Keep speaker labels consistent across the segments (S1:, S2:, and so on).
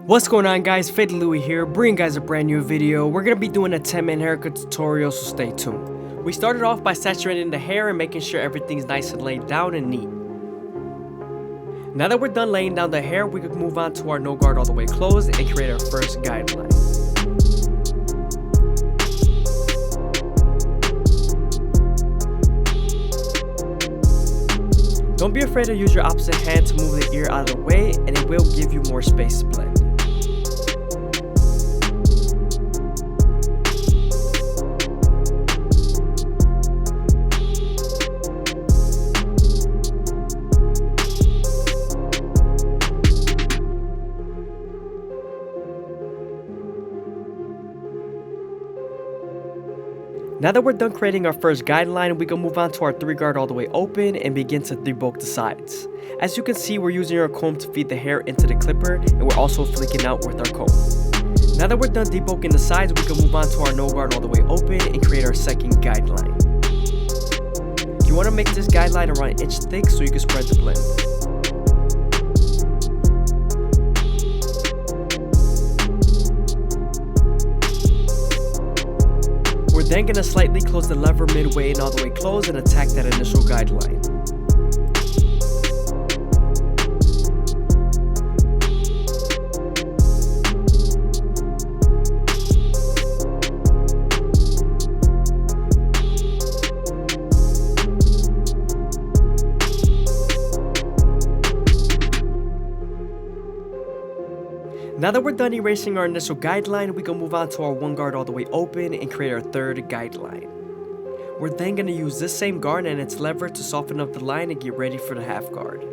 S1: What's going on, guys? FadeitLuie here, bringing guys a brand new video. We're going to be doing a 10-minute haircut tutorial, so stay tuned. We started off by saturating the hair and making sure everything's nice and laid down and neat. Now that we're done laying down the hair, we can move on to our no guard all the way closed and create our first guideline. Don't be afraid to use your opposite hand to move the ear out of the way, and it will give you more space to blend. Now that we're done creating our first guideline, we can move on to our 3 guard all the way open and begin to debulk the sides. As you can see, we're using our comb to feed the hair into the clipper, and we're also flicking out with our comb. Now that we're done debulking the sides, we can move on to our no guard all the way open and create our second guideline. You want to make this guideline around 1 inch thick so you can spread the blend. We're then going to slightly close the lever midway and all the way close and attack that initial guideline. Now that we're done erasing our initial guideline, we can move on to our 1 guard all the way open and create our third guideline. We're then going to use this same guard and its lever to soften up the line and get ready for the half guard.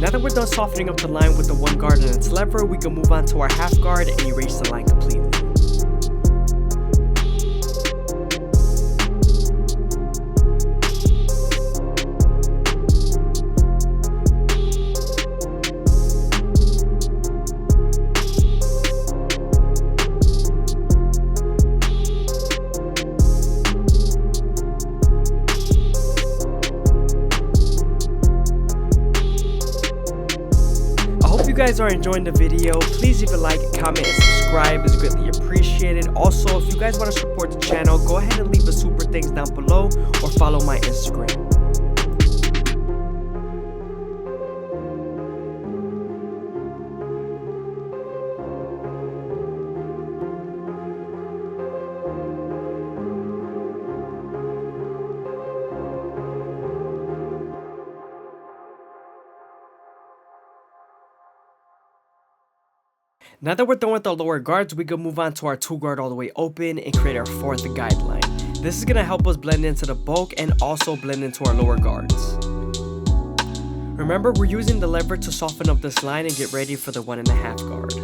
S1: Now that we're done softening up the line with the 1 guard and its lever, we can move on to our half guard and erase the line completely. If you guys are enjoying the video, please leave a like, comment, and subscribe. It's greatly appreciated. Also, if you guys want to support the channel, go ahead and leave a super thanks down below or follow my Instagram. Now that we're done with our lower guards, we can move on to our 2 guard all the way open and create our 4th guideline. This is going to help us blend into the bulk and also blend into our lower guards. Remember, we're using the lever to soften up this line and get ready for the 1.5 guard.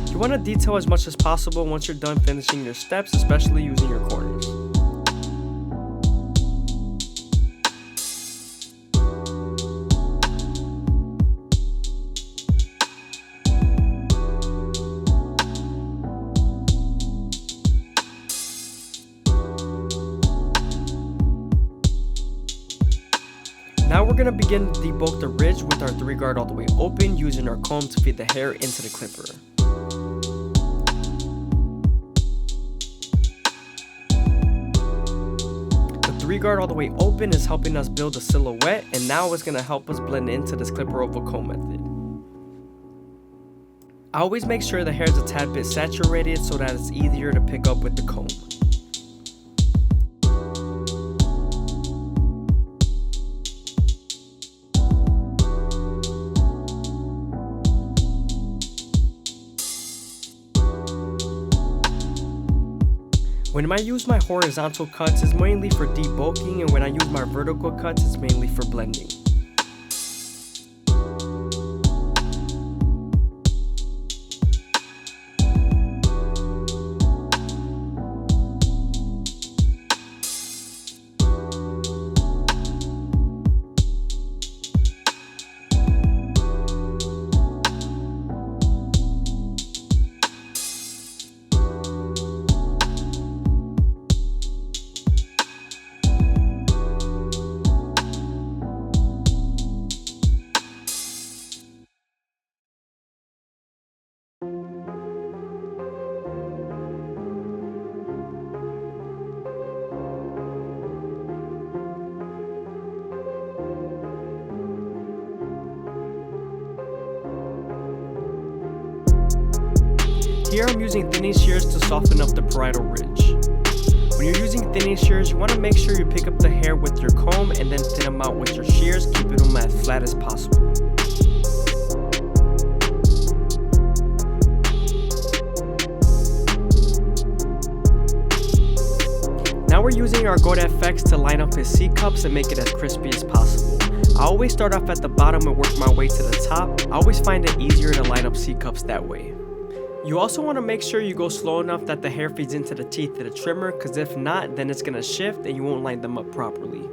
S1: You want to detail as much as possible once you're done finishing your steps, especially using your corners. Now we're going to begin to debulk the ridge with our 3 guard all the way open, using our comb to feed the hair into the clipper. The 3 guard all the way open is helping us build a silhouette, and now it's going to help us blend into this clipper oval comb method. I always make sure the hair is a tad bit saturated so that it's easier to pick up with the comb. When I use my horizontal cuts, it's mainly for debulking, and when I use my vertical cuts, it's mainly for blending. Here I'm using thinning shears to soften up the parietal ridge. When you're using thinning shears, you want to make sure you pick up the hair with your comb and then thin them out with your shears, keeping them as flat as possible. Now we're using our Gold FX to line up his C-cups and make it as crispy as possible. I always start off at the bottom and work my way to the top. I always find it easier to line up C-cups that way. You also want to make sure you go slow enough that the hair feeds into the teeth of the trimmer, because if not, then it's going to shift and you won't line them up properly.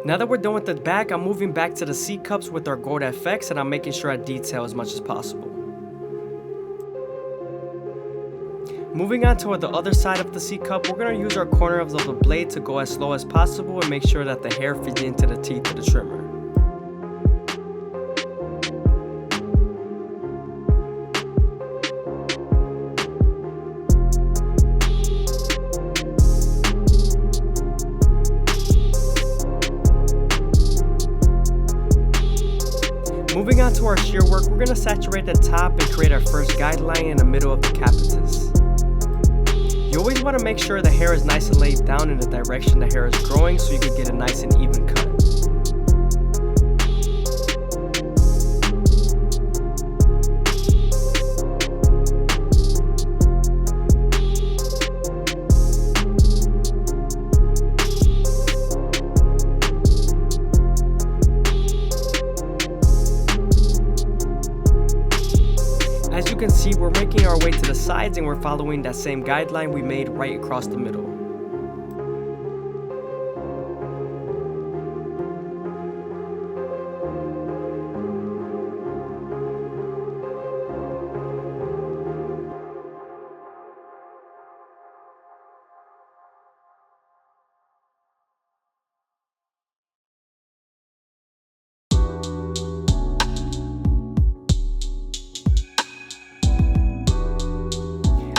S1: Now that we're done with the back, I'm moving back to the C-cups with our Gold FX, and I'm making sure I detail as much as possible. Moving on to the other side of the C-cup, we're going to use our corner of the blade to go as slow as possible and make sure that the hair feeds into the teeth of the trimmer. Moving on to our shear work, we're going to saturate the top and create our first guideline in the middle of the capitus. You always want to make sure the hair is nice and laid down in the direction the hair is growing so you can get a nice and even cut. As you can see, we're making our way to the sides and we're following that same guideline we made right across the middle.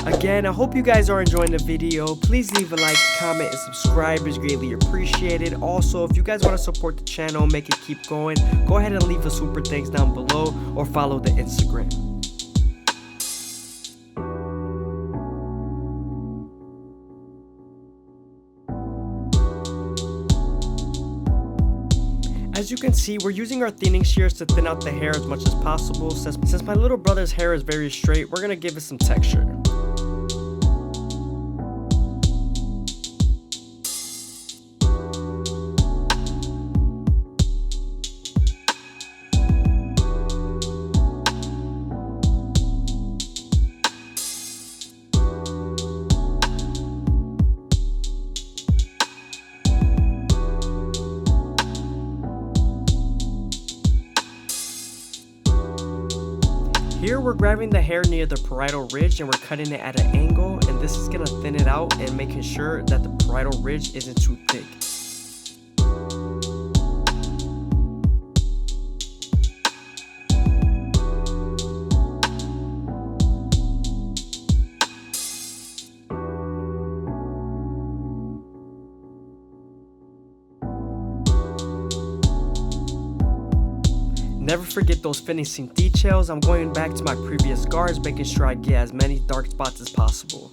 S1: Again, I hope you guys are enjoying the video. Please leave a like, comment, and subscribe is greatly appreciated. Also, if you guys want to support the channel, make it keep going, go ahead and leave a super thanks down below or follow the Instagram. As you can see, we're using our thinning shears to thin out the hair as much as possible. Since my little brother's hair is very straight, we're going to give it some texture. Here we're grabbing the hair near the parietal ridge and we're cutting it at an angle, and this is gonna thin it out and making sure that the parietal ridge isn't too thick. Never forget those finishing details. I'm going back to my previous guards, making sure I get as many dark spots as possible.